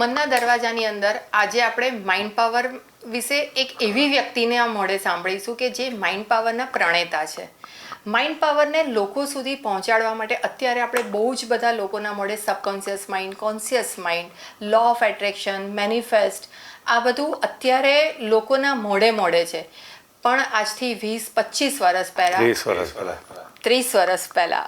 મનના દરવાજાની અંદર આજે આપણે માઇન્ડ પાવર વિશે એક એવી વ્યક્તિને આ મોઢે સાંભળીશું કે જે માઇન્ડ પાવરના પ્રણેતા છે. માઇન્ડ પાવરને લોકો સુધી પહોંચાડવા માટે અત્યારે આપણે બહુ જ બધા લોકોના મોઢે subconscious mind, conscious mind, law of attraction, manifest, આ બધું અત્યારે લોકોના મોઢે છે. પણ આજથી 20-25 વર્ષ પહેલાં 30 વર્ષ પહેલાં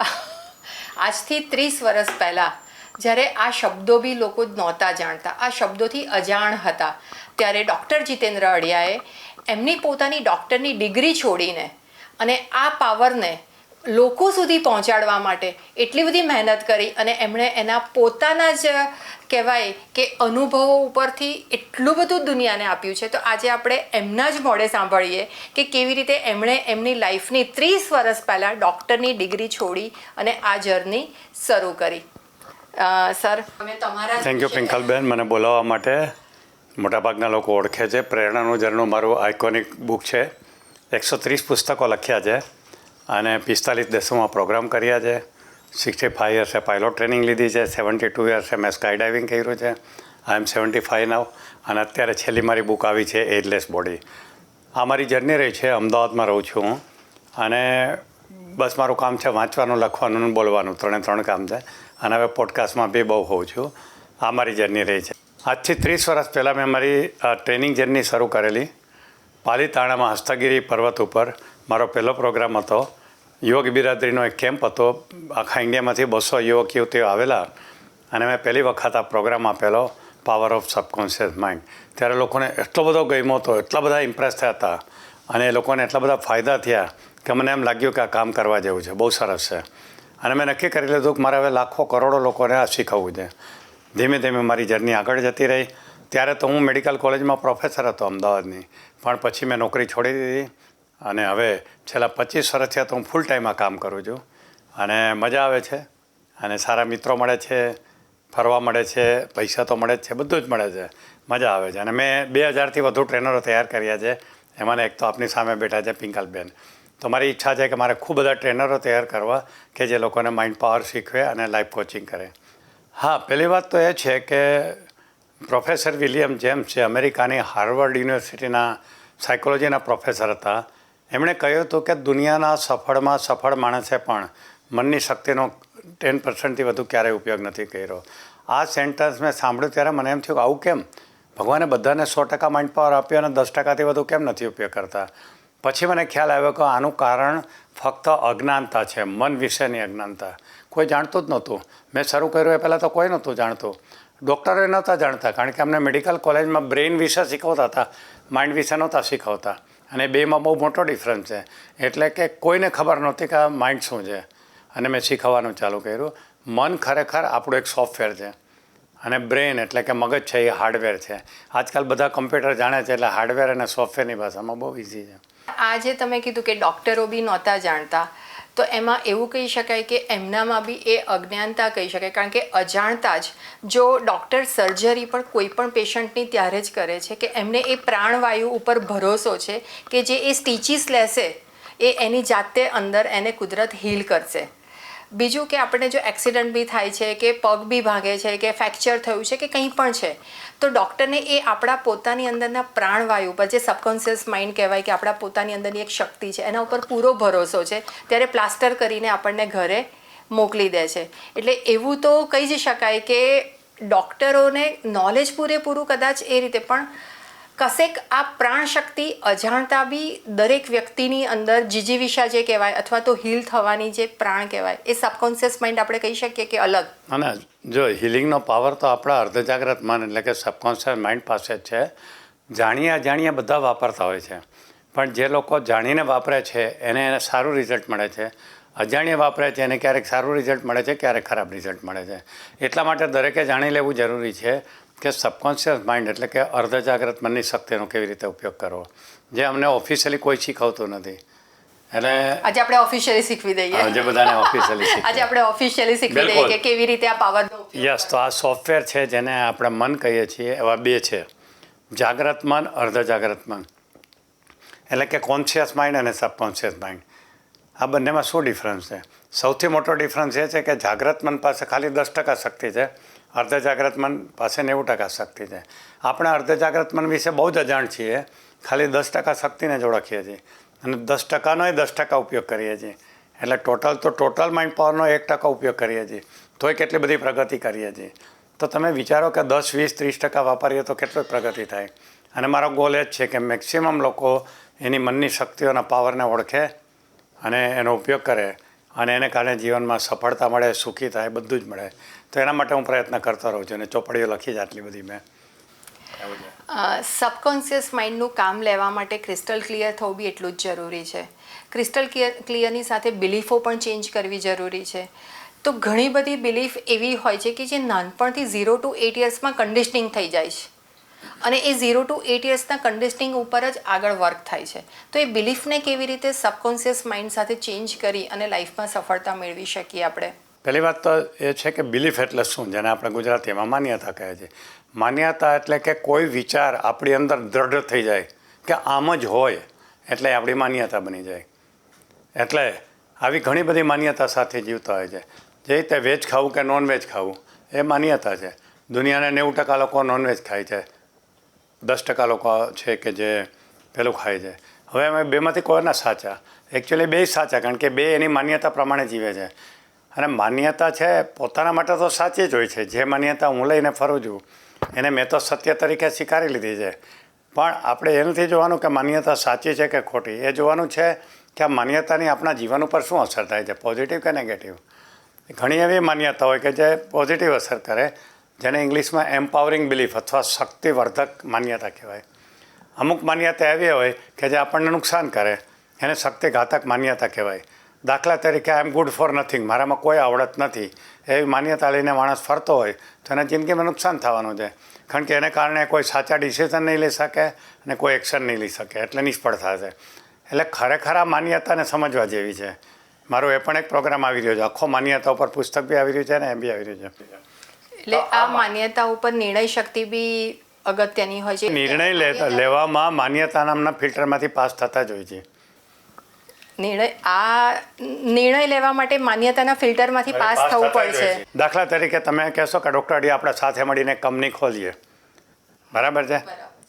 આજથી 30 વર્ષ પહેલાં જ્યારે આ શબ્દો બી લોકો નહોતા જાણતા, આ શબ્દોથી અજાણ હતા, ત્યારે ડૉક્ટર જીતેન્દ્ર અઢિયાએ એમની પોતાની ડૉક્ટરની ડિગ્રી છોડીને અને આ પાવરને લોકો સુધી પહોંચાડવા માટે એટલી બધી મહેનત કરી અને એમણે એના પોતાના જ કહેવાય કે અનુભવો ઉપરથી એટલું બધું દુનિયાને આપ્યું છે. તો આજે આપણે એમના જ મોઢે સાંભળીએ કે કેવી રીતે એમણે એમની લાઈફની 30 વર્ષ પહેલાં ડૉક્ટરની ડિગ્રી છોડી અને આ જર્ની શરૂ કરી. સર, તમે તમારા થેન્ક યુ પિંકલબેન, મને બોલાવવા માટે. મોટાભાગના લોકો ઓળખે છે. પ્રેરણાનું ઝરણું મારું આઇકોનિક બુક છે. 130 પુસ્તકો લખ્યા છે અને 45 દેશોમાં પ્રોગ્રામ કર્યા છે. 65 યર્સે પાયલોટ ટ્રેનિંગ લીધી છે. 72 યર્સે મેં સ્કાય ડાઇવિંગ કર્યું છે. આઈ એમ 75 નાવ. અને અત્યારે છેલ્લી મારી બુક આવી છે એજલેસ બોડી. આ મારી જર્ની રહી છે. અમદાવાદમાં રહું છું હું અને બસ મારું કામ છે વાંચવાનું, લખવાનું અને બોલવાનું, 3 કામ છે. અને હવે પોડકાસ્ટમાં બી બહુ હોઉં છું. આ મારી જર્ની રહી છે. આજથી 30 વર્ષ પહેલાં મેં મારી ટ્રેનિંગ જર્ની શરૂ કરેલી. પાલીતાણામાં હસ્તગીરી પર્વત ઉપર મારો પહેલો પ્રોગ્રામ હતો. યોગ બિરાદરીનો એક કેમ્પ હતો. આખા ઇન્ડિયામાંથી 200 યુવક યુવતીઓ આવેલા અને મેં પહેલી વખત આ પ્રોગ્રામ આપેલો, પાવર ઓફ સબકોન્શિયસ માઇન્ડ. ત્યારે લોકોને એટલો બધો ગમ્યો હતો, એટલા બધા ઇમ્પ્રેસ થયા હતા અને એ લોકોને એટલા બધા ફાયદા થયા કે મને એમ લાગ્યું કે આ કામ કરવા જેવું છે, બહુ સરસ છે. અને મેં નક્કી કરી લીધું કે મારે હવે લાખો કરોડો લોકોને આ શીખવવું છે. ધીમે ધીમે મારી જર્ની આગળ જતી રહી. ત્યારે તો હું મેડિકલ કોલેજમાં પ્રોફેસર હતો અમદાવાદની, પણ પછી મેં નોકરી છોડી દીધી અને હવે છેલ્લા 25 વર્ષથી તો હું ફૂલ ટાઈમ આ કામ કરું છું અને મજા આવે છે અને સારા મિત્રો મળે છે, ફરવા મળે છે, પૈસા તો મળે જ છે, બધું જ મળે છે, મજા આવે છે. અને મેં 2000થી વધુ ટ્રેનરો તૈયાર કર્યા છે. એમાંને એક તો આપની સામે બેઠા છે પિંકલબેન. તો મારી ઈચ્છા છે કે મારે ખૂબ બધા ટ્રેનરો તૈયાર કરવા કે જે લોકોને માઇન્ડ પાવર શીખવે અને લાઈફ કોચિંગ કરે. હા, પહેલી વાત તો એ છે કે પ્રોફેસર વિલિયમ જેમ્સ, જે અમેરિકાની હાર્વર્ડ યુનિવર્સિટીના સાયકોલોજીના પ્રોફેસર હતા, એમણે કહ્યું હતું કે દુનિયાના સફળમાં સફળ માણસે પણ મનની શક્તિનો 10%થી વધુ ક્યારેય ઉપયોગ નથી કર્યો. આ સેન્ટેન્સ મેં સાંભળ્યું ત્યારે મને એમ થયું કે આવું કેમ? ભગવાને બધાને 100% માઇન્ડ પાવર આપ્યો અને 10%થી વધુ કેમ નથી ઉપયોગ કરતા? પછી મને ખ્યાલ આવ્યો કે આનું કારણ ફક્ત અજ્ઞાનતા છે, મન વિશેની અજ્ઞાનતા. કોઈ જાણતું જ નહોતું. મેં શરૂ કર્યું એ પહેલાં તો કોઈ નહોતું જાણતું. ડૉક્ટરોએ નહોતા જાણતા, કારણ કે અમને મેડિકલ કોલેજમાં બ્રેઇન વિશે શીખવતા હતા, માઇન્ડ વિશે નહોતા શીખવતા. અને બેમાં બહુ મોટો ડિફરન્સ છે. એટલે કે કોઈને ખબર નહોતી કે આ માઇન્ડ શું છે. અને મેં શીખવવાનું ચાલુ કર્યું. મન ખરેખર આપણું એક સોફ્ટવેર છે અને બ્રેઇન એટલે કે મગજ છે એ હાર્ડવેર છે. આજકાલ બધા કમ્પ્યુટર જાણે છે, એટલે હાર્ડવેર અને સોફ્ટવેરની ભાષામાં બહુ ઇઝી છે. આજે તમે કીધું કે ડૉક્ટરો બી નહોતા જાણતા, તો એમાં એવું કહી શકાય કે એમનામાં બી એ અજ્ઞાનતા કહી શકાય, કારણ કે અજાણતા જ જો ડૉક્ટર સર્જરી પણ કોઈ પણ પેશન્ટની ત્યારે જ કરે છે કે એમને એ પ્રાણવાયુ ઉપર ભરોસો છે કે જે એ સ્ટીચીસ લેશે એ એની જાતે અંદર એને કુદરત હીલ કરશે. બીજું કે આપણે જો એક્સિડન્ટ બી થાય છે કે પગ બી ભાગે છે કે ફ્રેક્ચર થયું છે કે કંઈ પણ છે, તો ડૉક્ટરને એ આપણા પોતાની અંદરના પ્રાણવાયુ પર, જે સબકોન્શિયસ માઇન્ડ કહેવાય કે આપણા પોતાની અંદરની એક શક્તિ છે, એના ઉપર પૂરો ભરોસો છે. ત્યારે પ્લાસ્ટર કરીને આપણને ઘરે મોકલી દે છે. એટલે એવું તો કહી જ શકાય કે ડૉક્ટરોને નોલેજ પૂરેપૂરું કદાચ એ રીતે, પણ કશેક આ પ્રાણશક્તિ અજાણતા બી દરેક વ્યક્તિની અંદર જીજીવિષા જે કહેવાય અથવા તો હીલ થવાની જે પ્રાણ કહેવાય, એ સબકોન્શિયસ માઇન્ડ આપણે કહી શકીએ કે અલગ. અને જો હિલિંગનો પાવર તો આપણા અર્ધજાગ્રત મન એટલે કે સબકોન્શિયસ માઇન્ડ પાસે જ છે. જાણ્યા અજાણ્યા બધા વાપરતા હોય છે, પણ જે લોકો જાણીને વાપરે છે એને સારું રિઝલ્ટ મળે છે. અજાણ્યા વાપરે છે એને ક્યારેક સારું રિઝલ્ટ મળે છે, ક્યારેક ખરાબ રિઝલ્ટ મળે છે. એટલા માટે દરેકે જાણી લેવું જરૂરી છે કે સબકોન્શિયસ માઇન્ડ એટલે કે અર્ધજાગ્રત મનની શક્તિનો કેવી રીતે ઉપયોગ કરવો, જે અમને ઓફિશિયલી કોઈ શીખવતું નથી. એટલે આજે આપણે ઓફિશિયલી શીખવી દઈએ. આજે બધાને ઓફિશિયલી આજે આપણે ઓફિશિયલી શીખવી દઈએ કે કેવી રીતે આ પાવરનો ઉપયોગ. યસ, તો આ સોફ્ટવેર છે જેને આપણે મન કહીએ છીએ, એવા બે છે, જાગ્રત મન, અર્ધજાગ્રત મન. એટલે કે કોન્શિયસ માઇન્ડ અને સબકોન્શિયસ માઇન્ડ. આ બંનેમાં શું ડિફરન્સ છે? સૌથી મોટો ડિફરન્સ એ છે કે જાગ્રત મન પાસે ખાલી 10% શક્તિ છે અર્ધજાગ્રત મન પાસે 90% શક્તિ છે. આપણે અર્ધજાગ્રત મન વિશે બહુ જ અજાણ છીએ, ખાલી 10% શક્તિને જ ઓળખીએ છીએ અને 10%નો 10% ઉપયોગ કરીએ છીએ. એટલે ટોટલ માઇન્ડ પાવરનો 1% ઉપયોગ કરીએ છીએ તોય કેટલી બધી પ્રગતિ કરીએ છીએ. તો તમે વિચારો કે 10, 20, 30% વાપરીએ તો કેટલી પ્રગતિ થાય. અને મારો ગોલ એ જ છે કે મેક્સિમમ લોકો એની મનની શક્તિઓના પાવરને ઓળખે અને એનો ઉપયોગ કરે અને એને કારણે જીવનમાં સફળતા મળે, સુખી થાય, બધું જ મળે. તો એના માટે હું પ્રયત્ન કરતો રહું છું અને ચોપડીઓ લખી જ આટલી બધી મેં. સબકોન્શિયસ માઇન્ડનું કામ લેવા માટે ક્રિસ્ટલ ક્લિયર થવું બી એટલું જ જરૂરી છે. ક્રિસ્ટલ ક્લિયરની સાથે બિલીફો પણ ચેન્જ કરવી જરૂરી છે. તો ઘણી બધી બિલીફ એવી હોય છે કે જે નાનપણથી 0 to 8 યર્સમાં કન્ડિશનિંગ થઈ જાય છે અને એ 0 to 8 યર્સના કન્ડિશનિંગ ઉપર જ આગળ વર્ક થાય છે. તો એ બિલીફને કેવી રીતે સબકોન્શિયસ માઇન્ડ સાથે ચેન્જ કરી અને લાઈફમાં સફળતા મેળવી શકીએ આપણે? પહેલી વાત તો એ છે કે બિલીફ એટલે શું, જેને આપણે ગુજરાતીમાં માન્યતા કહે છે. માન્યતા એટલે કે કોઈ વિચાર આપણી અંદર દૃઢ થઈ જાય કે આમ જ હોય એટલે આપણી માન્યતા બની જાય. એટલે આવી ઘણી બધી માન્યતા સાથે જીવતા હોય છે. જે રીતે વેજ ખાવું કે નોનવેજ ખાવું એ માન્યતા છે. દુનિયાના 90% લોકો નોનવેજ ખાય છે, 10% લોકો છે કે જે પેલું ખાય છે. હવે અમે બેમાંથી કોઈના સાચા? એકચ્યુઅલી બે સાચા, કારણ કે બે એની માન્યતા પ્રમાણે જીવે છે. અને માન્યતા છે પોતાના માટે તો સાચી જ હોય છે. જે માન્યતા હું લઈને ફરું છું એને મેં તો સત્ય તરીકે સ્વીકારી લીધી છે. પણ આપણે એ નથી જોવાનું કે માન્યતા સાચી છે કે ખોટી. એ જોવાનું છે કે આ માન્યતાની આપણા જીવન ઉપર શું અસર થાય છે, પોઝિટિવ કે નેગેટિવ. ઘણી એવી માન્યતા હોય કે જે પોઝિટિવ અસર કરે, જેને ઇંગ્લિશમાં એમ્પાવરિંગ બિલીફ અથવા શક્તિવર્ધક માન્યતા કહેવાય. અમુક માન્યતા એવી હોય કે જે આપણને નુકસાન કરે, એને શક્તિઘાતક માન્યતા કહેવાય. દાખલા તરીકે આઈ એમ ગુડ ફોર નથિંગ, મારામાં કોઈ આવડત નથી, એવી માન્યતા લઈને માણસ ફરતો હોય તો એને જિંદગીમાં નુકસાન થવાનું છે. કારણ કે એને કારણે કોઈ સાચા ડિસિઝન નહીં લઈ શકે અને કોઈ એક્શન નહીં લઈ શકે, એટલે નિષ્ફળ થશે. એટલે ખરેખર આ માન્યતાને સમજવા જેવી છે. મારો એ પણ એક પ્રોગ્રામ આવી રહ્યો છે, આખો માન્યતા ઉપર પુસ્તક બી આવી રહ્યું છે ને એ બી આવી રહ્યું છે. એટલે આ માન્યતા ઉપર નિર્ણય શક્તિ બી અગત્યની હોય છે. નિર્ણય લેવામાં માન્યતા નામના ફિલ્ટરમાંથી પાસ થતા જ હોય છે. નિર્ણય લેવા માટે માન્યતાના ફિલ્ટરમાંથી પાસ થવું પડશે. દાખલા તરીકે તમે કહેશો કે ડૉક્ટર અડી આપણે સાથે મળીને કંપની ખોલીએ, બરાબર છે?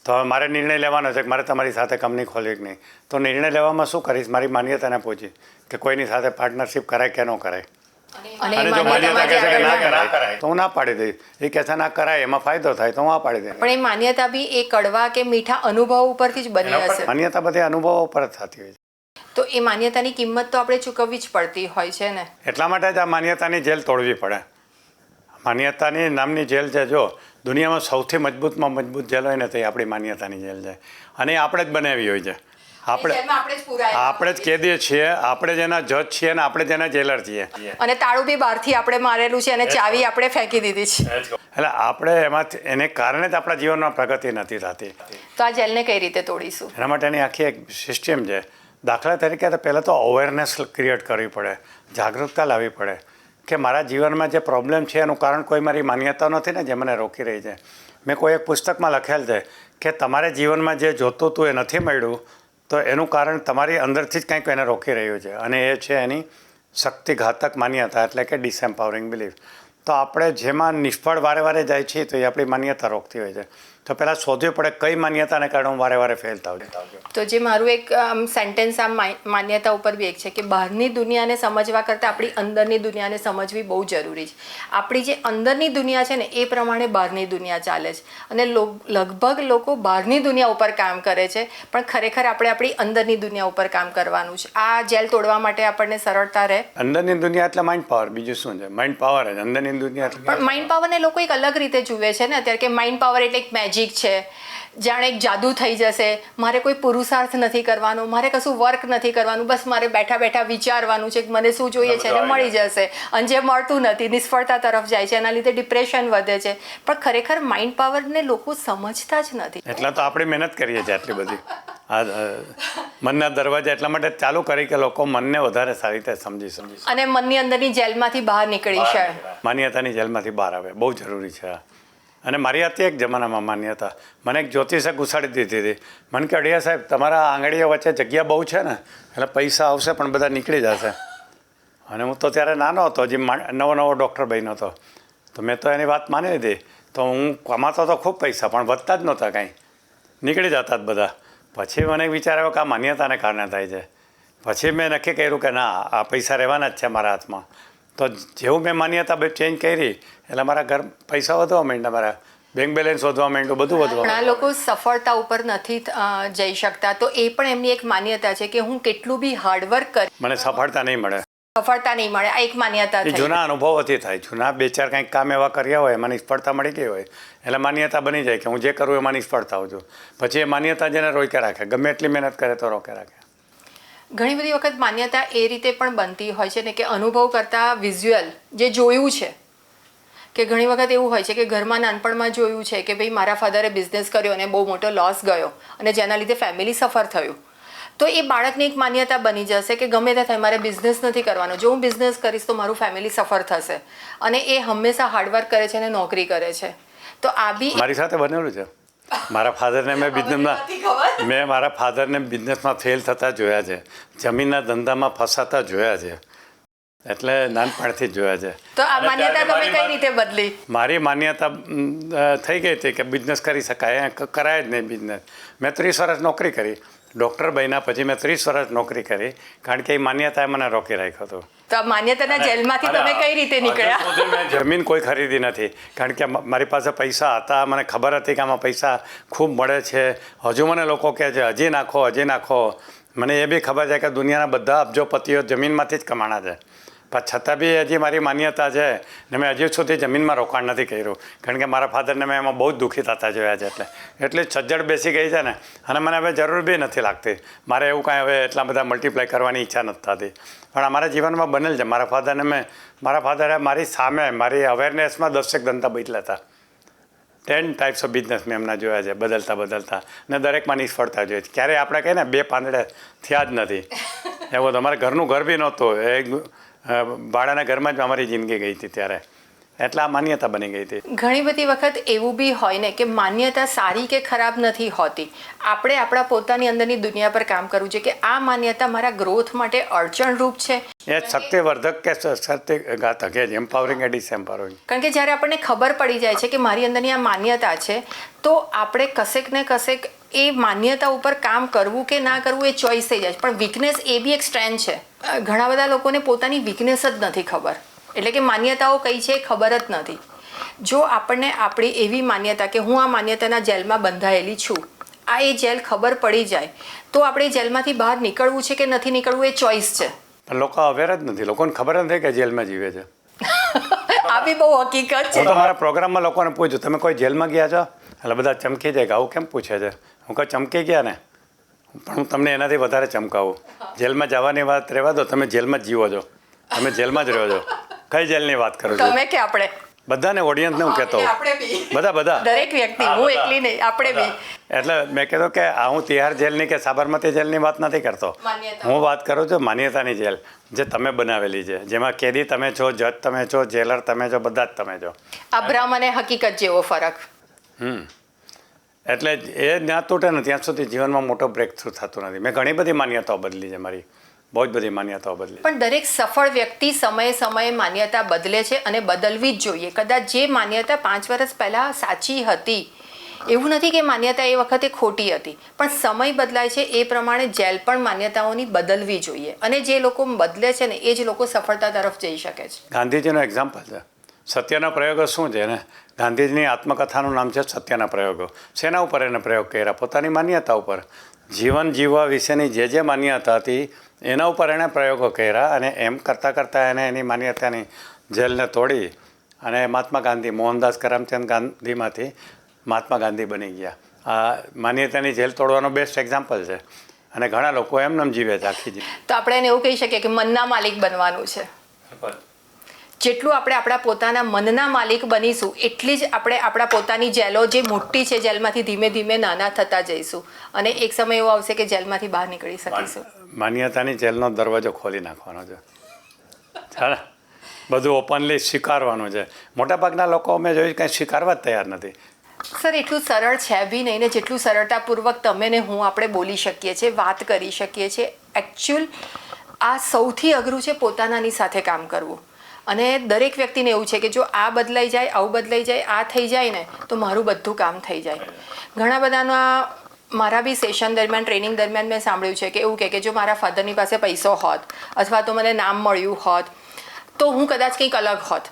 તો મારે નિર્ણય લેવાનો છે કે મારે તમારી સાથે કંપની ખોલવી કે નહીં. તો નિર્ણય લેવામાં શું કરીશ? મારી માન્યતાને પૂછી કે કોઈની સાથે પાર્ટનરશિપ કરાય કે ન કરાય. અને જો માન્યતા કહે છે કે ના કરાય તો હું ના પાડી દઈશ. એ કહે છે ના કરાય, એમાં ફાયદો થાય તો હું આ પાડી દઈશ. પણ એ માન્યતા બી એ કડવા કે મીઠા અનુભવ ઉપરથી જ બની હશે. માન્યતા બધી અનુભવો ઉપર જ થતી હોય છે. તો એ માન્યતાની કિંમત તો આપણે ચૂકવવી જ પડતી હોય છે ને. એટલા માટે જ આ માન્યતાની જેલ તોડવી પડે. માન્યતાની નામની જેલ છે, જો દુનિયામાં સૌથી મજબૂતમાં મજબૂત જેલ હોય ને તો એ આપણી માન્યતાની જેલ છે. અને એ આપણે જ બનાવી હોય છે. આપણે જ કેદીએ છીએ, આપણે જ એના જજ છીએ અને આપણે જ એના જેલર છીએ. અને તાળું બી બહારથી આપણે મારેલું છે અને ચાવી આપણે ફેંકી દીધી છે. એટલે આપણે એમાંથી એને કારણે જ આપણા જીવનમાં પ્રગતિ નથી થતી. તો આ જેલને કઈ રીતે તોડીશું? એના માટેની આખી એક સિસ્ટમ છે. દાખલા તરીકે તો પહેલાં તો અવેરનેસ ક્રિએટ કરવી પડે, જાગૃતતા લાવવી પડે કે મારા જીવનમાં જે પ્રોબ્લેમ છે એનું કારણ કોઈ મારી માન્યતા નથી ને જે મને રોકી રહી છે. મેં કોઈ એક પુસ્તકમાં લખેલ છે કે તમારે જીવનમાં જે જોતું હતું એ નથી મળ્યું તો એનું કારણ તમારી અંદરથી જ કંઈક એને રોકી રહ્યું છે અને એ છે એની શક્તિઘાતક માન્યતા, એટલે કે ડિસએમ્પાવરિંગ બિલીફ. તો આપણે જેમાં નિષ્ફળ વારે વારે જાય છીએ તો એ આપણી માન્યતા રોકતી હોય છે. તો પહેલાં શોધવી પડે કઈ માન્યતાને કારણે હું વારે વારે ફેલ થાઉં. તો જે મારું એક સેન્ટેન્સ માન્યતા ઉપર બી એક છે કે બહારની દુનિયાને સમજવા કરતાં આપણી અંદરની દુનિયાને સમજવી બહુ જરૂરી છે. આપણી જે અંદરની દુનિયા છે ને એ પ્રમાણે બહારની દુનિયા ચાલે છે અને લગભગ લોકો બહારની દુનિયા ઉપર કામ કરે છે પણ ખરેખર આપણે આપણી અંદરની દુનિયા ઉપર કામ કરવાનું છે. આ જેલ તોડવા માટે આપણને સરળતા રહે. અંદરની દુનિયા એટલે માઇન્ડ પાવર, બીજું શું છે? માઇન્ડ પાવર જ અંદરની દુનિયા. પણ માઇન્ડ પાવરને લોકો એક અલગ રીતે જુએ છે ને અત્યારે કે માઇન્ડ પાવર એટલે એક મેજિક છે, જાણે એક જાદુ થઈ જશે, મારે કોઈ પુરુષાર્થ નથી કરવાનો, મારે કશું વર્ક નથી કરવાનું, બસ મારે બેઠા બેઠા વિચારવાનું છે કે મને શું જોઈએ છે અને મળી જશે. અને જે મળતું નથી નિષ્ફળતા તરફ જાય છે, એના લીધે ડિપ્રેશન વધે છે. પણ ખરેખર માઇન્ડ પાવરને લોકો સમજતા જ નથી. એટલે તો આપણે મહેનત કરીએ છીએ આટલી બધી. આ મનના દરવાજા એટલા માટે ચાલુ કરી કે લોકો મનને વધારે સારી રીતે સમજી અને મનની અંદરની જેલમાંથી બહાર નીકળી છે. માન્યતાની જેલમાંથી બહાર આવે બહુ જરૂરી છે. અને મારી હતી એક જમાનામાં માન્યતા, મને એક જ્યોતિષે ઘુસાડી દીધી હતી. મને કે અડિયા સાહેબ તમારા આંગળીઓ વચ્ચે જગ્યા બહુ છે ને એટલે પૈસા આવશે પણ બધા નીકળી જશે. અને હું તો ત્યારે નાનો હતો, હજી નવો ડૉક્ટર બન્યો હતો. તો મેં તો એની વાત માની લીધી. તો હું કમાતો તો ખૂબ પૈસા, પણ વધતા જ નહોતા કાંઈ, નીકળી જતા જ બધા. પછી મને વિચાર આવ્યો કે આ માન્યતાને કારણે થાય છે. પછી મેં નક્કી કર્યું કે ના, આ પૈસા રહેવાના જ છે મારા હાથમાં. તો જેવું મેં માન્યતા ચેન્જ કરી એટલે મારા ઘર પૈસા વધવા માંડ્યા, મારા બેંક બેલેન્સ વધવા માંડ્યું, બધું વધવા. ઘણા લોકો સફળતા ઉપર નથી જઈ શકતા, તો એ પણ એમની એક માન્યતા છે કે હું કેટલું બી હાર્ડવર્ક કરી મને સફળતા નહીં મળે. સફળતા નહીં મળે, આ એક માન્યતા એ થઈ. જૂના અનુભવોથી થાય. જૂના 2-4 કંઈક કામ એવા કર્યા હોય, એમાં નિષ્ફળતા મળી ગઈ હોય એટલે માન્યતા બની જાય કે હું જે કરું એમાં નિષ્ફળતા હોઉં છું. પછી એ માન્યતા જેને રોકે રાખે, ગમે એટલી મહેનત કરે તો રોકે રાખે. ઘણી બધી વખત માન્યતા એ રીતે પણ બનતી હોય છે ને કે અનુભવ કરતાં વિઝ્યુઅલ જે જોયું છે, કે ઘણી વખત એવું હોય છે કે ઘરમાં નાનપણમાં જોયું છે કે ભાઈ મારા ફાધરે બિઝનેસ કર્યો અને બહુ મોટો લોસ ગયો અને જેના લીધે ફેમિલી સફર થયું. તો એ બાળકની એક માન્યતા બની જશે કે ગમે તે થાય મારે બિઝનેસ નથી કરવાનો, જો હું બિઝનેસ કરીશ તો મારું ફેમિલી સફર થશે. અને એ હંમેશા હાર્ડવર્ક કરે છે અને નોકરી કરે છે. તો આ બી મારી સાથે બનેલું છે. મારા ફાધરને મેં મારા ફાધરને બિઝનેસમાં ફેલ થતા જોયા છે, જમીનના ધંધામાં ફસાતા જોયા છે, એટલે નાનપણથી જ જોયા છે. તો આ માન્યતા તમે કઈ રીતે બદલી? મારી માન્યતા થઈ ગઈ હતી કે બિઝનેસ કરી શકાય, કરાય જ નહીં બિઝનેસ. મેં 30 વર્ષ નોકરી કરી, ડૉક્ટર બન્યા પછી મેં 30 વર્ષ નોકરી કરી, કારણ કે એ માન્યતાએ મને રોકી રાખ્યો હતો. તો આ માન્યતાના જેલમાંથી તમે કઈ રીતે નીકળ્યા? મેં જમીન કોઈ ખરીદી નથી, કારણ કે મારી પાસે પૈસા હતા, મને ખબર હતી કે આમાં પૈસા ખૂબ મળે છે. હજુ મને લોકો કહે છે હજી નાખો, હજી નાખો. મને એ બી ખબર છે કે દુનિયાના બધા અબજોપતિઓ જમીનમાંથી જ કમાણા છે, પણ છતાં બી હજી મારી માન્યતા છે ને મેં હજી સુધી જમીનમાં રોકાણ નથી કર્યું, કારણ કે મારા ફાધરને મેં એમાં બહુ જ દુઃખી થતા જોયા છે. એટલે સજ્જડ બેસી ગઈ છે ને, અને મને હવે જરૂર બી નથી લાગતી. મારે એવું કાંઈ હવે એટલા બધા મલ્ટીપ્લાય કરવાની ઈચ્છા નથી થતી. પણ અમારા જીવનમાં બનેલ છે. મારા ફાધરે મારી સામે મારી અવેરનેસમાં 10 ધંધા બદલ્યા હતા. 10 ટાઈપ્સ ઓફ બિઝનેસ મેં એમના જોયા છે, બદલતા ને દરેકમાં નિષ્ફળતા જોઈએ છે. ક્યારેય આપણે કહીએ ને 2 પાંદડે થયા જ નથી એવું તો. અમારે ઘરનું ઘર બી નહોતું, ભાડાના ઘરમાં જ અમારી જિંદગી ગઈ હતી ત્યારે. એટલે આ માન્યતા બની ગઈ હતી. ઘણી બધી વખત એવું બી હોય ને કે માન્યતા સારી કે ખરાબ નથી હોતી. આપણે આપણા પોતાની અંદરની દુનિયા પર કામ કરવું છે કે આ માન્યતા મારા ગ્રોથ માટે અડચણરૂપ છે. એ શક્તિવર્ધક કે શક્તિઘાતક, કે એમ્પાવરિંગ કે ડિસએમ્પાવરિંગ. કારણ કે જ્યારે આપણને ખબર પડી જાય છે કે મારી અંદરની આ માન્યતા છે, તો આપણે કશેક ને કશેક એ માન્યતા ઉપર કામ કરવું કે ના કરવું એ ચોઈસ થઈ જાય છે. પણ વીકનેસ એ બી એક સ્ટ્રેન્થ છે. ઘણા બધા લોકોને પોતાની વીકનેસ જ નથી ખબર, એટલે કે માન્યતાઓ કઈ છે એ ખબર જ નથી. જો આપણને આપણી એવી માન્યતા કે હું આ માન્યતાના જેલમાં બંધાયેલી છું, આ એ જેલ ખબર પડી જાય તો આપણે જેલમાંથી બહાર નીકળવું છે કે નથી નીકળવું એ ચોઈસ છે. પણ લોકો અવેર જ નથી, લોકોને ખબર નથી કે જેલમાં જીવે છે. આ બી બહુ હકીકત છે. હું તો મારા પ્રોગ્રામમાં લોકોને પૂછું, તમે કોઈ જેલમાં ગયા છો? એટલે બધા ચમકી જાય કે આવું કેમ પૂછે છે. હું કહું ચમકી ગયા ને, પણ હું તમને એનાથી વધારે ચમકાવું. જેલમાં જવાની વાત રહેવા દો, તમે જેલમાં જ જીવો છો, તમે જેલમાં જ રહ્યો છો. કઈ જેલની વાત કરો છો? તમે કે આપણે બધાને, ઓડિયન્સને હું કહેતો બધા દરેક વ્યક્તિ, હું એકલી નહીં, આપણે બી. એટલે મેં કીધું કે આ હું તિહાર જેલની કે સાબરમતી જેલની વાત નથી કરતો. હું વાત કરું છું માન્યતાની જેલ, જે તમે બનાવેલી છે, જેમાં કેદી તમે છો, જજ તમે છો, જેલર તમે છો, બધા જ તમે છો. આ ભ્રમ અને હકીકત જેવો ફરક. એટલે એ ના તૂટે ને ત્યાં સુધી જીવનમાં મોટો બ્રેક થ્રુ થતું નથી. મેં ઘણી બધી માન્યતાઓ બદલી છે, મારી બહુ જ બધી માન્યતાઓ બદલી. પણ દરેક સફળ વ્યક્તિ સમયે માન્યતા બદલે છે અને બદલવી જ જોઈએ. કદાચ જે માન્યતા 5 વર્ષ પહેલાં સાચી હતી, એવું નથી કે માન્યતા એ વખતે ખોટી હતી, પણ સમય બદલાય છે એ પ્રમાણે જેલ પણ માન્યતાઓની બદલવી જોઈએ. અને જે લોકો બદલે છે ને એ જ લોકો સફળતા તરફ જઈ શકે છે. ગાંધીજીનો એક્ઝામ્પલ છે. સત્યના પ્રયોગો શું છે ને? ગાંધીજીની આત્મકથાનું નામ છે સત્યના પ્રયોગો. શેના ઉપર એને પ્રયોગ કર્યા? પોતાની માન્યતા ઉપર. જીવન જીવવા વિશેની જે માન્યતા હતી એના ઉપર એણે પ્રયોગો કર્યા, અને એમ કરતાં એને એની માન્યતાની જેલને તોડી અને મહાત્મા ગાંધી, મોહનદાસ કરમચંદ ગાંધીમાંથી મહાત્મા ગાંધી બની ગયા. આ માન્યતાની જેલ તોડવાનો બેસ્ટ એક્ઝામ્પલ છે. અને ઘણા લોકો એમને જીવે છે આખી જીવન. તો આપણે એને એવું કહી શકીએ કે મનના માલિક બનવાનું છે. જેટલું આપણે આપણા પોતાના મનના માલિક બનીશું એટલી જ આપણે આપણા પોતાની જેલો જે મોટી છે જેલમાંથી ધીમે ધીમે નાના થતા જઈશું, અને એક સમય એવો આવશે કે જેલમાંથી બહાર નીકળી શકીશું. માન્યતાની જેલનો દરવાજો ખોલી નાખવાનો છે, બધું ઓપનલી સ્વીકારવાનું છે. મોટાભાગના લોકો અમે જોયું કંઈ સ્વીકારવા જ તૈયાર નથી. સર એટલું સરળ છે બી નહીં ને જેટલું સરળતાપૂર્વક તમે ને હું આપણે બોલી શકીએ છીએ, વાત કરી શકીએ છીએ. એકચ્યુઅલ આ સૌથી અઘરું છે પોતાનાની સાથે કામ કરવું. અને દરેક વ્યક્તિને એવું છે કે જો આ બદલાઈ જાય, આવું બદલાઈ જાય, આ થઈ જાય ને તો મારું બધું કામ થઈ જાય. ઘણા બધાના મારા બી સેશન દરમિયાન, ટ્રેનિંગ દરમિયાન મેં સાંભળ્યું છે કે એવું કે જો મારા ફાધરની પાસે પૈસો હોત અથવા તો મને નામ મળ્યું હોત તો હું કદાચ કંઈક અલગ હોત.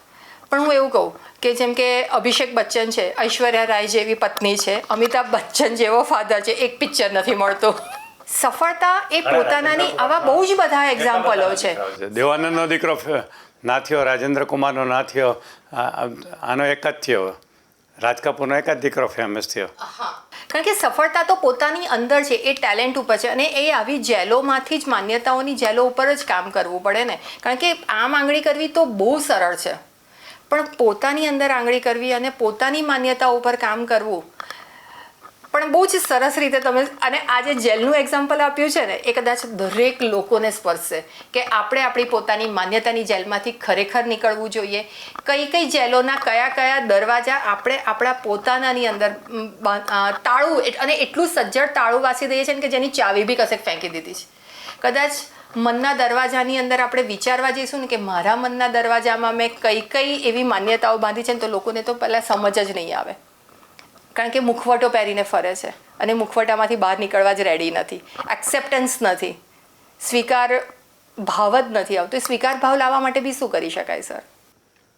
પણ હું એવું કહું કે જેમ કે અભિષેક બચ્ચન છે, ઐશ્વર્યા રાય જેવી પત્ની છે, અમિતાભ બચ્ચન જેવો ફાધર છે, એક પિક્ચર નથી મળતો. સફળતા એ પોતાનાની આવા બહુ જ બધા એક્ઝામ્પલો છે. દેવાનંદનો દીકરો ના થયો, રાજેન્દ્ર કુમારનો ના થયો, આનો એક જ થયો, રાજ કપૂરનો એક જ દીકરો ફેમસ થયો. કારણ કે સફળતા તો પોતાની અંદર છે, એ ટેલેન્ટ ઉપર છે અને એ આવી જેલોમાંથી જ, માન્યતાઓની જેલો ઉપર જ કામ કરવું પડે ને. કારણ કે આમ આંગળી કરવી તો બહુ સરળ છે, પણ પોતાની અંદર આંગળી કરવી અને પોતાની માન્યતાઓ ઉપર કામ કરવું પણ બહુ જ સરસ રીતે તમે, અને આ જે જેલનું એક્ઝામ્પલ આપ્યું છે ને એ કદાચ દરેક લોકોને સ્પર્શશે કે આપણે આપણી પોતાની માન્યતાની જેલમાંથી ખરેખર નીકળવું જોઈએ. કઈ કઈ જેલોના કયા કયા દરવાજા આપણે આપણા પોતાનાની અંદર તાળું, અને એટલું સજ્જડ તાળું વાસી દઈએ છીએ કે જેની ચાવી બી કશેક ફેંકી દીધી છે. કદાચ મનના દરવાજાની અંદર આપણે વિચારવા જઈશું ને કે મારા મનના દરવાજામાં મેં કઈ કઈ એવી માન્યતાઓ બાંધી છે ને તો લોકોને તો પહેલાં સમજ જ નહીં આવે. કારણ કે મુખવટો પહેરીને ફરે છે અને મુખવટામાંથી બહાર નીકળવા જ રેડી નથી. એક્સેપ્ટન્સ નથી, સ્વીકાર ભાવ જ નથી આવતો. સ્વીકાર ભાવ લાવવા માટે બી શું કરી શકાય સર?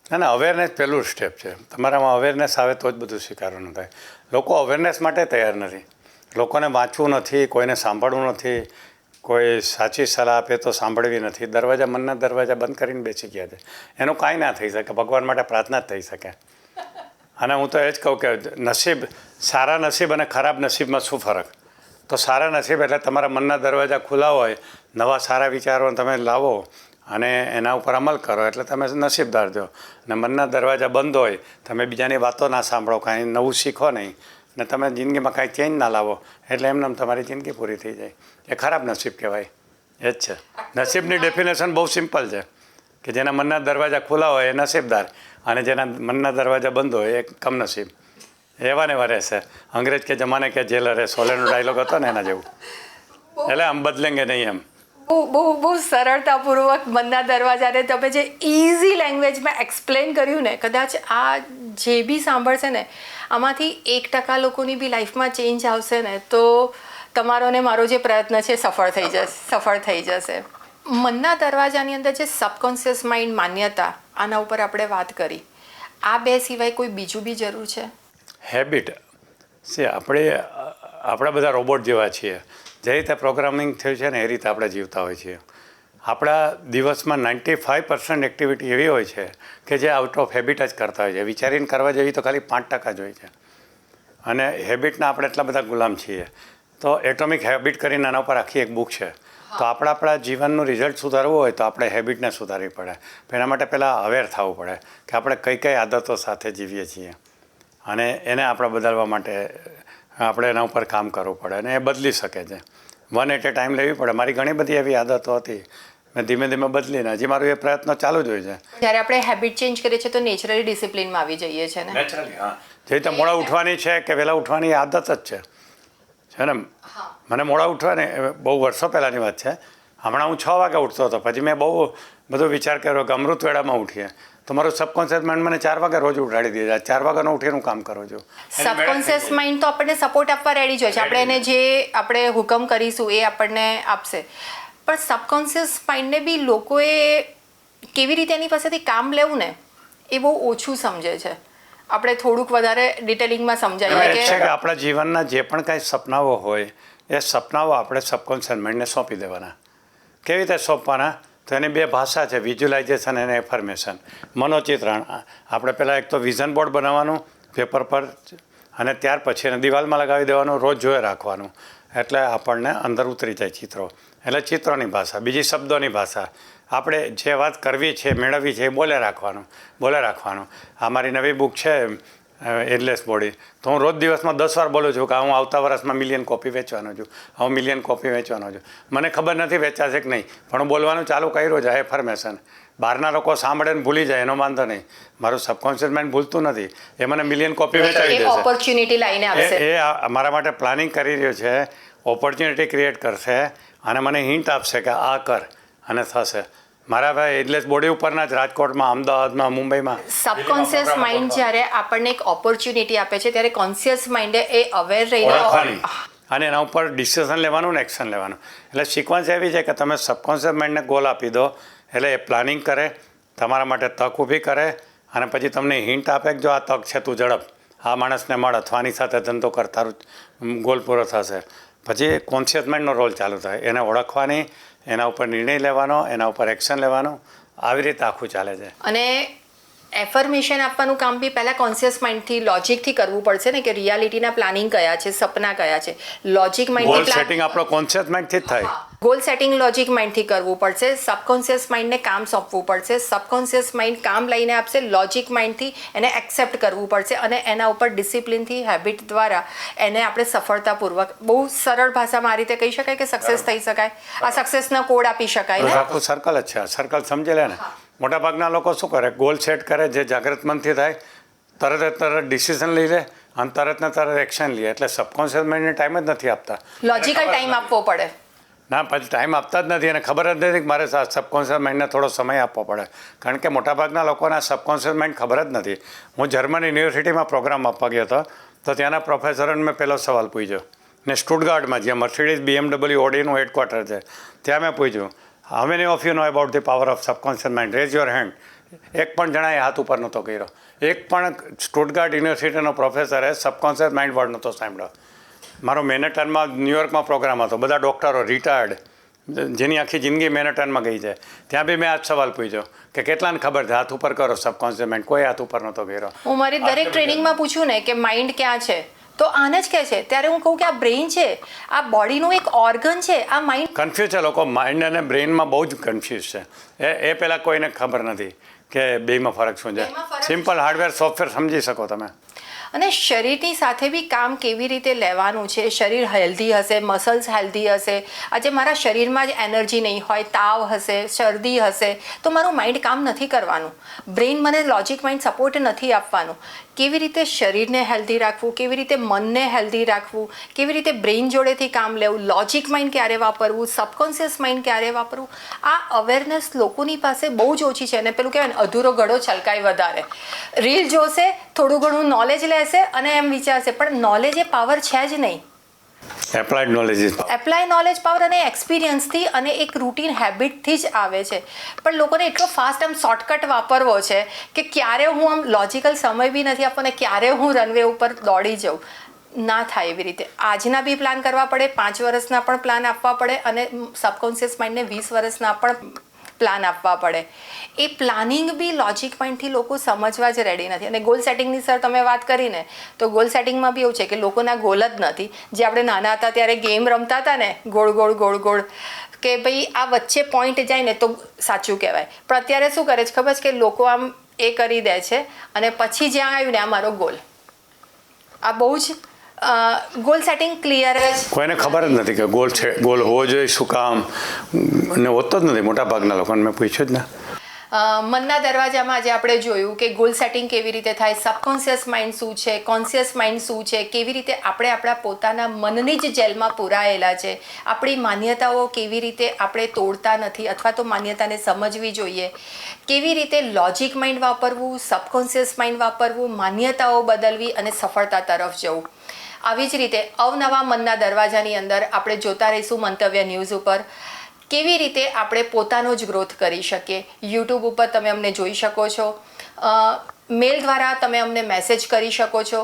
અને અવેરનેસ પહેલું સ્ટેપ છે. તમારામાં અવેરનેસ આવે તો જ બધું સ્વીકારવાનું થાય. લોકો અવેરનેસ માટે તૈયાર નથી. લોકોને વાંચવું નથી, કોઈને સાંભળવું નથી, કોઈ સાચી સલાહ આપે તો સાંભળવી નથી. મનના દરવાજા બંધ કરીને બેસી ગયા છે. એનું કાંઈ ના થઈ શકે. ભગવાન માટે પ્રાર્થના જ થઈ શકે. અને હું તો એ જ કહું કે નસીબ, સારા નસીબ અને ખરાબ નસીબમાં શું ફરક? તો સારા નસીબ એટલે તમારા મનના દરવાજા ખુલ્લા હોય, નવા સારા વિચારો તમે લાવો અને એના ઉપર અમલ કરો એટલે તમે નસીબદાર થયો. અને મનના દરવાજા બંધ હોય, તમે બીજાની વાતો ના સાંભળો, કાંઈ નવું શીખો નહીં ને તમે જિંદગીમાં કાંઈ ચેન્જ ના લાવો એટલે એમને તમારી જિંદગી પૂરી થઈ જાય. એ ખરાબ નસીબ કહેવાય. એ જ છે. નસીબની ડેફિનેશન બહુ સિમ્પલ છે કે જેના મનના દરવાજા ખુલ્લા હોય એ નસીબદાર અને જેના મનના દરવાજા બંધ હોય એ કમનસીબ. એવા ને એવા રહેશે. અંગ્રેજ કે જમાને કે જેલર હે, સોલેનો ડાયલોગ હતો ને એના જેવું. એટલે આમ બદલેંગે નહીં એમ. બહુ સરળતાપૂર્વક મનના દરવાજાને તમે જે ઇઝી લેંગ્વેજમાં એક્સપ્લેન કર્યું ને, કદાચ આ જે બી સાંભળશે ને આમાંથી 1% લોકોની બી લાઈફમાં ચેન્જ આવશે ને તો તમારો ને મારો જે પ્રયત્ન છે સફળ થઈ જશે. મનના દરવાજાની અંદર જે સબકોન્શિયસ માઇન્ડ માન્યતા, આના ઉપર આપણે વાત કરી. આ બે સિવાય કોઈ બીજું બી જરૂર છે? હેબિટ છે. આપણે બધા રોબોટ જેવા છીએ. જે રીતે પ્રોગ્રામિંગ થયું છે ને એ રીતે આપણે જીવતા હોઈએ છીએ. આપણા દિવસમાં 95% એક્ટિવિટી એવી હોય છે કે જે આઉટ ઓફ હેબિટ જ કરતા હોય છે. વિચારીને કરવા જેવી તો ખાલી 5% જ હોય છે. અને હેબિટના આપણે એટલા બધા ગુલામ છીએ. તો એટોમિક હેબિટ કરીને આના ઉપર આખી એક બુક છે. તો આપણા જીવનનું રિઝલ્ટ સુધારવું હોય તો આપણે હેબિટને સુધારવી પડે. એના માટે પહેલાં અવેર થવું પડે કે આપણે કઈ કઈ આદતો સાથે જીવીએ છીએ અને એને આપણે બદલવા માટે આપણે એના ઉપર કામ કરવું પડે અને એ બદલી શકે છે. વન એટ એ ટાઈમ લેવી પડે. મારી ઘણી બધી એવી આદતો હતી, મેં ધીમે ધીમે બદલીને હજી મારું એ પ્રયત્ન ચાલુ જ હોય છે. જ્યારે આપણે હેબિટ ચેન્જ કરીએ છીએ તો નેચરલી ડિસિપ્લિનમાં આવી જઈએ છીએ ને. નેચરલી, હા. જે રીતે મોડા ઉઠવાની છે કે વહેલા ઉઠવાની આદત જ છે ને. મને મોડા ઉઠવાની બહુ વર્ષો પહેલાંની વાત છે. હમણાં હું 6 વાગે ઉઠતો હતો. પછી મેં બહુ બધો વિચાર કર્યો કે અમૃત વેળામાં ઉઠીએ તો મારું સબકોન્શિયસ માઇન્ડ મને 4 વાગે રોજ ઉઠાડી દે. 4 વાગ્યાનો ઉઠીને હું કામ કરું છું. સબકોન્શિયસ માઇન્ડ તો આપણને સપોર્ટ આપવા રેડી જ હોય છે. આપણે એને જે આપણે હુકમ કરીશું એ આપણને આપશે. પણ સબકોન્શિયસ માઇન્ડને બી લોકોએ કેવી રીતે એની પાસેથી કામ લેવું ને એ બહુ ઓછું સમજે છે. આપણે થોડુંક વધારે ડિટેલિંગમાં સમજાવીએ કે આપણા જીવનના જે પણ કાંઈ સપનાઓ હોય એ સપનાઓ આપણે સબકોન્શિયસ માઇન્ડને સોંપી દેવાના. કેવી રીતે સોંપવાના? તો એની 2 ભાષા છે, વિઝ્યુલાઇઝેશન અને એફર્મેશન, મનોચિત્રણ. આપણે પહેલાં એક તો વિઝન બોર્ડ બનાવવાનું પેપર પર અને ત્યાર પછી એને દિવાલમાં લગાવી દેવાનું, રોજ જોઈ રાખવાનું. એટલે આપણને અંદર ઉતરી જાય ચિત્રો. એટલે ચિત્રોની ભાષા. બીજી શબ્દોની ભાષા. આપણે જે વાત કરવી છે, મેળવવી છે એ બોલે રાખવાનું. આ મારી નવી બુક છે એન્ડલેસ બોડી. તો હું રોજ દિવસમાં 10 વાર બોલું છું કે હું આવતા વર્ષમાં 1 મિલિયન કોપી વેચવાનો છું, હું 1 મિલિયન કોપી વેચવાનો છું. મને ખબર નથી વેચાશે કે નહીં, પણ હું બોલવાનું ચાલુ કર્યું છે. એફર્મેશન. બહારના લોકો સાંભળે ને ભૂલી જાય એનો વાંધો નહીં. મારું સબકોન્શિયસ માઇન્ડ ભૂલતું નથી. એ મને 1 મિલિયન કોપી વેચાવી દેશે. ઓપોર્ચ્યુનિટી લઈને આવશે. એ મારા માટે પ્લાનિંગ કરી રહ્યો છે. ઓપોર્ચ્યુનિટી ક્રિએટ કરશે અને મને હિન્ટ આપશે કે આ કર અને થશે. મારા ભાઈ એજલેસ બોડી ઉપરના જ રાજકોટમાં, અમદાવાદમાં, મુંબઈમાં સબકોન્શિયસ માઇન્ડ જ્યારે આપણને એક ઓપોર્ચ્યુનિટી આપે છે ત્યારે કોન્શિયસ માઇન્ડે એ અવેર ઓળખવાની રહીને અને એના ઉપર ડિસિઝન લેવાનું ને એક્શન લેવાનું. એટલે સિક્વન્સ એવી છે કે તમે સબકોન્શિયસ માઇન્ડને ગોલ આપી દો એટલે એ પ્લાનિંગ કરે, તમારા માટે તક ઊભી કરે અને પછી તમને હિન્ટ આપે કે જો આ તક છે તું ઝડપ આ માણસને મળ અથવા આની સાથે ધંધો કર, તારું ગોલ પૂરો થશે. પછી કોન્શિયસ માઇન્ડનો રોલ ચાલુ થાય, એને ઓળખવાની, એના ઉપર નિર્ણય લેવાનો, એના ઉપર એક્શન લેવાનું, આવી રીતે આખું ચાલે છે. અને એફર્મેશન આપવાનું કામ બી પહેલાં કોન્શિયસ માઇન્ડથી લોજિકથી કરવું પડશે ને કે રિયાલિટીના પ્લાનિંગ કયા છે, સપના કયા છે. લોજિક ગોલ માઇન્ડથી સેટિંગ આપણો કોન્શિયસ માઇન્ડથી જ થાય. ગોલ સેટિંગ લોજિક માઇન્ડથી કરવું પડશે. સબકોન્શિયસ માઇન્ડને કામ સોંપવું પડશે. સબકોન્શિયસ માઇન્ડ કામ લઈને આપશે, લોજિક માઇન્ડથી એને એક્સેપ્ટ કરવું પડશે અને એના ઉપર ડિસિપ્લિનથી, હેબિટ દ્વારા એને આપણે સફળતાપૂર્વક, બહુ સરળ ભાષામાં આ રીતે કહી શકાય કે સક્સેસ થઈ શકાય. આ સક્સેસનો કોડ આપી શકાય ને. આખું સર્કલ જ છે. આ સર્કલ સમજી લે ને. મોટાભાગના લોકો શું કરે, ગોલ સેટ કરે, જે જાગૃત મનથી થાય, તરત ડિસિઝન લઈ લે અને તરત એક્શન લે. એટલે સબકોન્શિયસ માઇન્ડને ટાઈમ જ નથી આપતા. લોજિકલ ટાઈમ આપવો પડે. ના, પછી ટાઈમ આપતા જ નથી અને ખબર જ નથી કે મારે સબકોન્શિયસ માઇન્ડને થોડો સમય આપવો પડે. કારણ કે મોટાભાગના લોકોને સબકોન્શિયસ માઇન્ડ ખબર જ નથી. હું જર્મન યુનિવર્સિટીમાં પ્રોગ્રામ આપવા ગયો હતો તો ત્યાંના પ્રોફેસરોને મેં પહેલો સવાલ પૂછ્યો ને સ્ટુટગાર્ટમાં જ્યાં મર્સિડીઝ BMW ઓડીનું હેડક્વાર્ટર છે ત્યાં મેં પૂછ્યું, how many of you know about the power of subconscious mind, rays your hand. એક પણ જણાએ હાથ ઉપર નહોતો કર્યો. એક પણ સ્ટુટગાર્ટ યુનિવર્સિટીનો પ્રોફેસરે સબકોન્શિયસ માઇન્ડ વર્ડ નહોતો સાંભળ્યો. મારો મેનેટનમાં ન્યુયોર્કમાં પ્રોગ્રામ હતો, બધા ડૉક્ટરો રિટાયર્ડ, જેની આખી જિંદગી મેનેટનમાં ગઈ છે. ત્યાં બી મેં આ જ સવાલ પૂછ્યો કે કેટલાને ખબર છે હાથ ઉપર કરો સબકોન્શિયસ માઇન્ડ, કોઈ હાથ ઉપર નહોતો કર્યો. હું મારી દરેક ટ્રેનિંગમાં પૂછું ને કે માઇન્ડ ક્યાં છે તો આને જ કહે છે. ત્યારે હું કહું કે આ બ્રેઇન છે, આ બોડીનું એક ઓર્ગન છે. આ માઇન્ડ કન્ફ્યુઝ છે લોકો, માઇન્ડ અને બ્રેઇનમાં બહુ જ કન્ફ્યુઝ છે. એ પહેલાં કોઈને ખબર નથી કે બેમાં ફરક શું છે. સિમ્પલ હાર્ડવેર સોફ્ટવેર સમજી શકો તમે. અને શરીરની સાથે બી કામ કેવી રીતે લેવાનું છે. શરીર હેલ્ધી હશે, મસલ્સ હેલ્ધી હશે. આજે મારા શરીરમાં જ એનર્જી નહીં હોય, તાવ હશે, શરદી હશે તો મારું માઇન્ડ કામ નથી કરવાનું. બ્રેઇન મને લોજિક માઇન્ડ સપોર્ટ નથી આપવાનું. કેવી રીતે શરીરને હેલ્ધી રાખવું, કેવી રીતે મનને હેલ્ધી રાખવું, કેવી રીતે બ્રેઇન જોડેથી કામ લેવું, લોજિક માઇન્ડ ક્યારે વાપરવું, સબકોન્શિયસ માઇન્ડ ક્યારે વાપરવું, આ અવેરનેસ લોકોની પાસે બહુ જ ઓછી છે. અને પેલું કહેવાય ને, અધૂરો ઘડો છલકાય વધારે. રીલ જોશે, થોડું ઘણું નોલેજ લેશે અને એમ વિચારશે, પણ નોલેજ એ પાવર છે જ નહીં. Applied knowledge is apply knowledge power અને એક્સપિરિયન્સથી અને એક રૂટીન હેબિટથી જ આવે છે. પણ લોકોને એટલો ફાસ્ટ આમ શોર્ટકટ વાપરવો છે કે ક્યારે હું આમ લોજિકલ સમય બી નથી આપવો ને ક્યારે હું રનવે ઉપર દોડી જાઉં. ના થાય એવી રીતે. આજના બી પ્લાન કરવા પડે, 5 વર્ષના પણ પ્લાન આપવા પડે અને સબકોન્શિયસ માઇન્ડને 20 વર્ષના પણ પ્લાન આપવા પડે. એ પ્લાનિંગ બી લોજિક માઇન્ડથી લોકો સમજવા જ રેડી નથી. અને ગોલ સેટિંગની સર તમે વાત કરીને તો ગોલ સેટિંગમાં બી એવું છે કે લોકોના ગોલ જ નથી. જે આપણે નાના હતા ત્યારે ગેમ રમતા હતા ને, ગોળ ગોળ ગોળ ગોળ, કે ભાઈ આ વચ્ચે પોઈન્ટ જાય ને તો સાચું કહેવાય. પણ અત્યારે શું કરે છે ખબર છે કે લોકો આમ એ કરી દે છે અને પછી જ્યાં આવ્યું ને આ મારો ગોલ. આ બહુ જ ગોલ સેટિંગ ક્લિયર જ કોઈને ખબર જ નથી કે ગોલ છે, ગોલ હોવો જોઈએ, શું કામ, ને હોતો જ નથી મોટાભાગના લોકોને. મેં પૂછ્યું જ ને. મનના દરવાજામાં આજે આપણે જોયું કે ગોલ સેટિંગ કેવી રીતે થાય, સબકોન્શિયસ માઇન્ડ શું છે, કોન્શિયસ માઇન્ડ શું છે, કેવી રીતે આપણે આપણા પોતાના મનની જ જેલમાં પૂરાયેલા છે. આપણી માન્યતાઓ કેવી રીતે આપણે તોડતા નથી અથવા તો માન્યતાને સમજવી જોઈએ. કેવી રીતે લોજિક માઇન્ડ વાપરવું, સબકોન્શિયસ માઇન્ડ વાપરવું, માન્યતાઓ બદલવી અને સફળતા તરફ જવું. આવી જ રીતે અવનવા મનના દરવાજાની અંદર આપણે જોતા રહીશું મંતવ્ય ન્યૂઝ ઉપર. કેવી રીતે આપણે પોતાનો જ ગ્રોથ કરી શકીએ. યુટ્યુબ ઉપર તમે અમને જોઈ શકો છો, મેલ દ્વારા તમે અમને મેસેજ કરી શકો છો.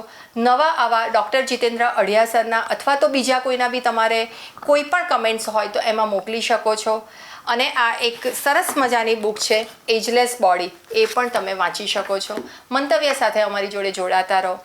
નવા આવા ડૉક્ટર જીતેન્દ્ર અઢિયા સરના અથવા તો બીજા કોઈના બી તમારે કોઈ પણ કમેન્ટ્સ હોય તો એમાં મોકલી શકો છો. અને આ એક સરસ મજાની બુક છે એજલેસ બોડી, એ પણ તમે વાંચી શકો છો. મંતવ્ય સાથે અમારી જોડે જોડાતા રહો.